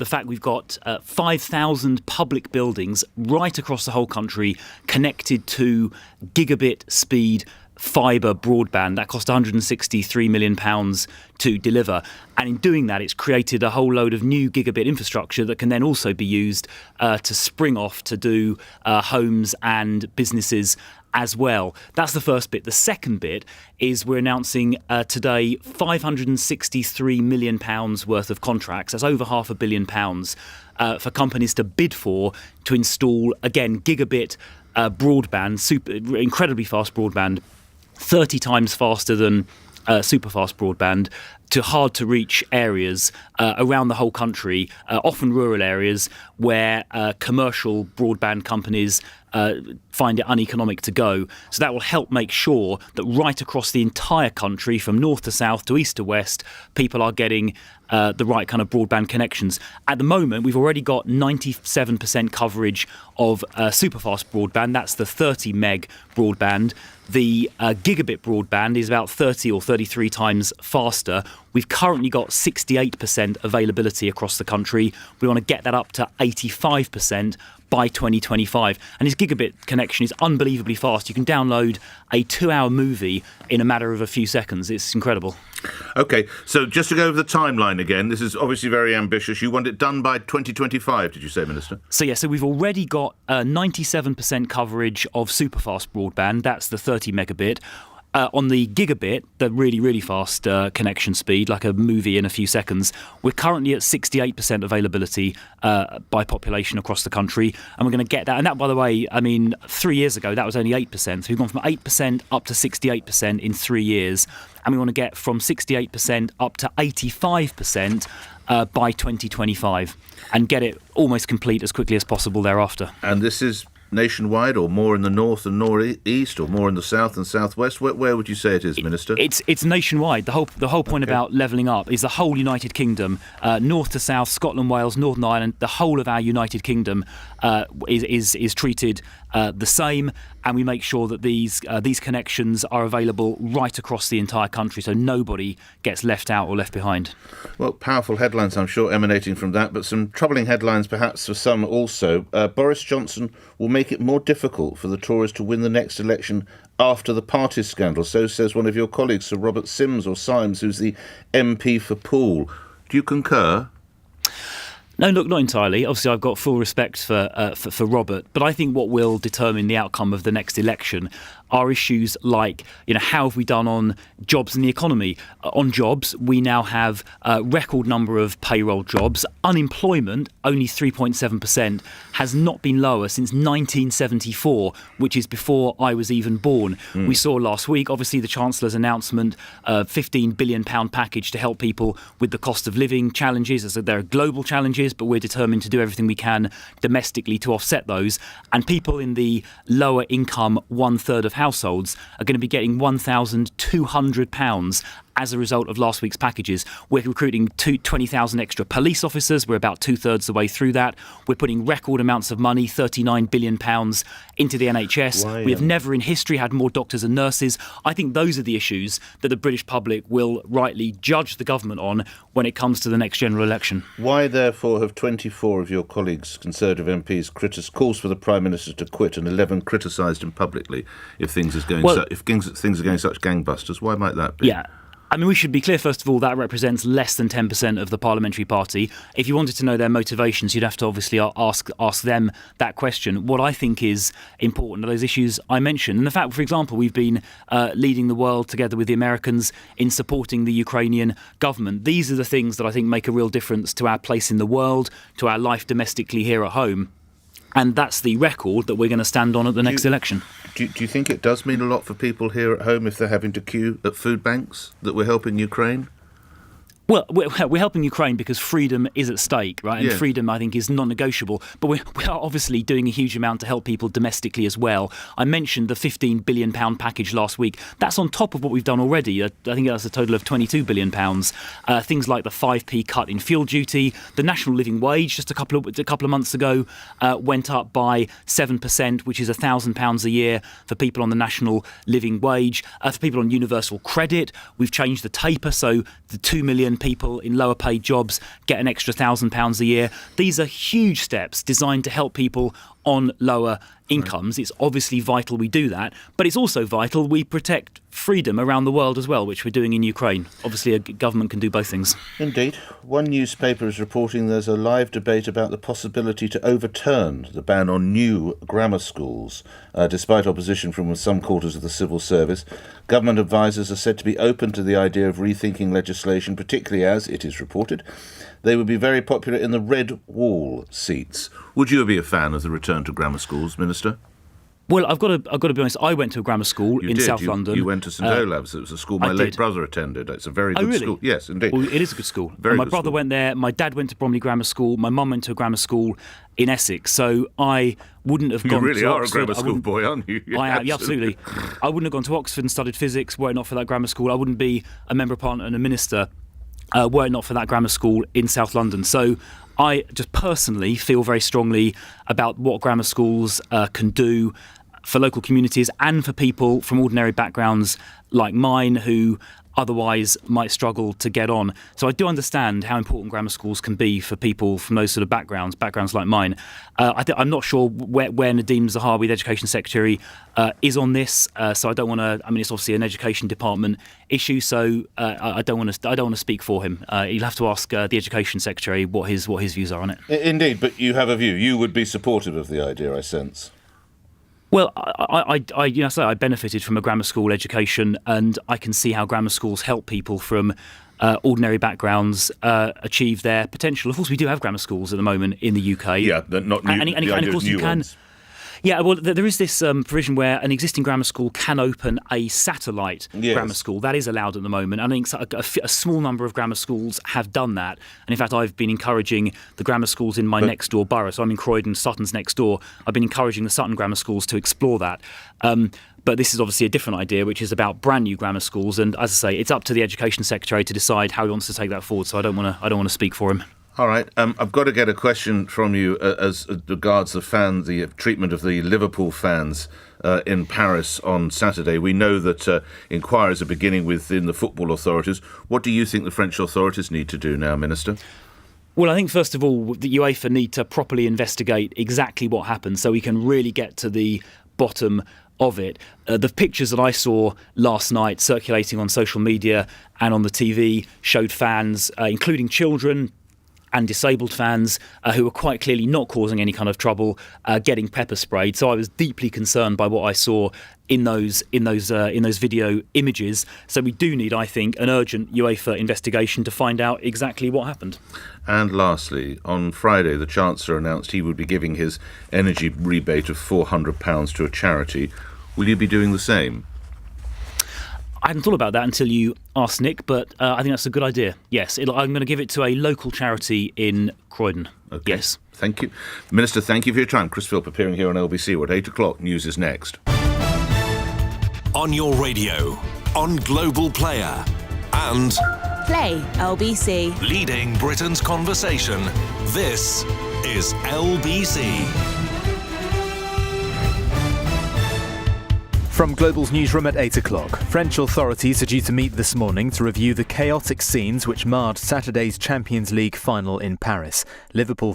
the fact we've got 5,000 public buildings right across the whole country connected to gigabit speed fibre broadband. That cost £163 million to deliver. And in doing that, it's created a whole load of new gigabit infrastructure that can then also be used to spring off to do homes and businesses as well. That's the first bit. The second bit is we're announcing today £563 million worth of contracts. That's over £500 million for companies to bid for to install, again, gigabit broadband, incredibly fast broadband, 30 times faster than super fast broadband, to hard to reach areas around the whole country, often rural areas where commercial broadband companies find it uneconomic to go. So that will help make sure that right across the entire country, from north to south to east to west, people are getting the right kind of broadband connections. At the moment, we've already got 97% coverage of superfast broadband. That's the 30 meg broadband. The gigabit broadband is about 30 or 33 times faster. We've currently got 68% availability across the country. We want to get that up to 85% by 2025. And this gigabit connection is unbelievably fast. You can download a 2-hour movie in a matter of a few seconds. It's incredible. OK, so just to go over the timeline again, this is obviously very ambitious. You want it done by 2025, did you say, Minister? So we've already got 97% coverage of superfast broadband. That's the 30 megabit. On the gigabit, the really, really fast connection speed, like a movie in a few seconds, we're currently at 68% availability by population across the country, and we're going to get that. And that, by the way, 3 years ago, that was only 8%. So we've gone from 8% up to 68% in 3 years, and we want to get from 68% up to 85% by 2025, and get it almost complete as quickly as possible thereafter. And this is nationwide, or more in the north and northeast, or more in the south and southwest? Where would you say it is, Minister? It's nationwide. The whole point about levelling up is the whole United Kingdom, north to south, Scotland, Wales, Northern Ireland. The whole of our United Kingdom is treated the same, and we make sure that these connections are available right across the entire country, so nobody gets left out or left behind. Well, powerful headlines, I'm sure, emanating from that, but some troubling headlines perhaps for some also. Boris Johnson will make it more difficult for the Tories to win the next election after the party scandal. So says one of your colleagues, Sir Robert Symes, who's the MP for Poole. Do you concur? No, look, not entirely. Obviously, I've got full respect for Robert, but I think what will determine the outcome of the next election are issues like, how have we done on jobs and the economy? On jobs, we now have a record number of payroll jobs. Unemployment, only 3.7%, has not been lower since 1974, which is before I was even born. We saw last week, obviously, the Chancellor's announcement, a £15 billion package to help people with the cost of living challenges. As there are global challenges, but we're determined to do everything we can domestically to offset those. And people in the lower income, one-third of households, are going to be getting £1,200 as a result of last week's packages. We're recruiting 20,000 extra police officers. We're about two-thirds the way through that. We're putting record amounts of money, £39 billion, into the NHS. Wow. We have never in history had more doctors and nurses. I think those are the issues that the British public will rightly judge the government on when it comes to the next general election. Why, therefore, have 24 of your colleagues, Conservative MPs, calls for the Prime Minister to quit, and 11 criticised him publicly if things are going such gangbusters? Why might that be? Yeah. We should be clear, first of all, that represents less than 10% of the parliamentary party. If you wanted to know their motivations, you'd have to obviously ask them that question. What I think is important are those issues I mentioned. And the fact, for example, we've been leading the world together with the Americans in supporting the Ukrainian government. These are the things that I think make a real difference to our place in the world, to our life domestically here at home. And that's the record that we're going to stand on at the next election. Do you think it does mean a lot for people here at home if they're having to queue at food banks that we're helping Ukraine? Well, we're helping Ukraine because freedom is at stake, right? And freedom, I think, is non-negotiable. But we are obviously doing a huge amount to help people domestically as well. I mentioned the £15 billion package last week. That's on top of what we've done already. I think that's a total of £22 billion. Things like the 5p cut in fuel duty. The national living wage just a couple of months ago went up by 7%, which is £1,000 a year for people on the national living wage. For people on universal credit, we've changed the taper, so the £2 million people in lower paid jobs get an extra £1,000 a year. These are huge steps designed to help people on lower incomes. It's obviously vital we do that, but it's also vital we protect freedom around the world as well, which we're doing in Ukraine. Obviously, a government can do both things. Indeed. One newspaper is reporting there's a live debate about the possibility to overturn the ban on new grammar schools, despite opposition from some quarters of the civil service. Government advisers are said to be open to the idea of rethinking legislation, particularly as, it is reported, they would be very popular in the red wall seats. Would you be a fan of the return to grammar schools, Minister? Well, I've got to be honest. I went to a grammar school in South London. You went to St Olaf's. It was a school my late brother attended. It's a very good school. Yes, indeed. Well, it is a good school. My brother went there. My dad went to Bromley Grammar School. My mum went to a grammar school in Essex. So I wouldn't have gone to Oxford. You really are a grammar school boy, aren't you? Yeah, I am, absolutely. I wouldn't have gone to Oxford and studied physics were it not for that grammar school. I wouldn't be a Member of Parliament and a minister were it not for that grammar school in South London. So I just personally feel very strongly about what grammar schools can do for local communities and for people from ordinary backgrounds like mine who otherwise might struggle to get on. So I do understand how important grammar schools can be for people from those sort of backgrounds like mine. I'm not sure where Nadeem Zahawi, the Education Secretary, is on this. So I don't want to. I mean, it's obviously an Education Department issue. So I don't want to speak for him. You'll have to ask the Education Secretary what his views are on it. Indeed, but you have a view. You would be supportive of the idea, I sense. Well, I benefited from a grammar school education, and I can see how grammar schools help people from ordinary backgrounds achieve their potential. Of course, we do have grammar schools at the moment in the UK. Yeah, but not new. And of course, you can. Ones. Yeah, well, there is this provision where an existing grammar school can open a satellite grammar school. That is allowed at the moment. I think a small number of grammar schools have done that. And in fact, I've been encouraging the grammar schools in my next door borough. So I'm in Croydon, Sutton's next door. I've been encouraging the Sutton grammar schools to explore that. But this is obviously a different idea, which is about brand new grammar schools. And as I say, it's up to the Education Secretary to decide how he wants to take that forward. So I don't want to speak for him. All right. I've got to get a question from you as regards the treatment of the Liverpool fans in Paris on Saturday. We know that inquiries are beginning within the football authorities. What do you think the French authorities need to do now, Minister? Well, I think, first of all, the UEFA need to properly investigate exactly what happened so we can really get to the bottom of it. The pictures that I saw last night circulating on social media and on the TV showed fans, including children and disabled fans who were quite clearly not causing any kind of trouble, getting pepper sprayed. So I was deeply concerned by what I saw in those video images. So we do need, I think, an urgent UEFA investigation to find out exactly what happened. And lastly, on Friday, the Chancellor announced he would be giving his energy rebate of £400 to a charity. Will you be doing the same? I hadn't thought about that until you asked, Nick, but I think that's a good idea. Yes, I'm going to give it to a local charity in Croydon. Okay. Yes. Thank you. Minister, thank you for your time. Chris Philp appearing here on LBC. We're at 8 o'clock. News is next. On your radio, on Global Player, and Play LBC. Leading Britain's conversation. This is LBC. From Global's newsroom at 8 o'clock, French authorities are due to meet this morning to review the chaotic scenes which marred Saturday's Champions League final in Paris. Liverpool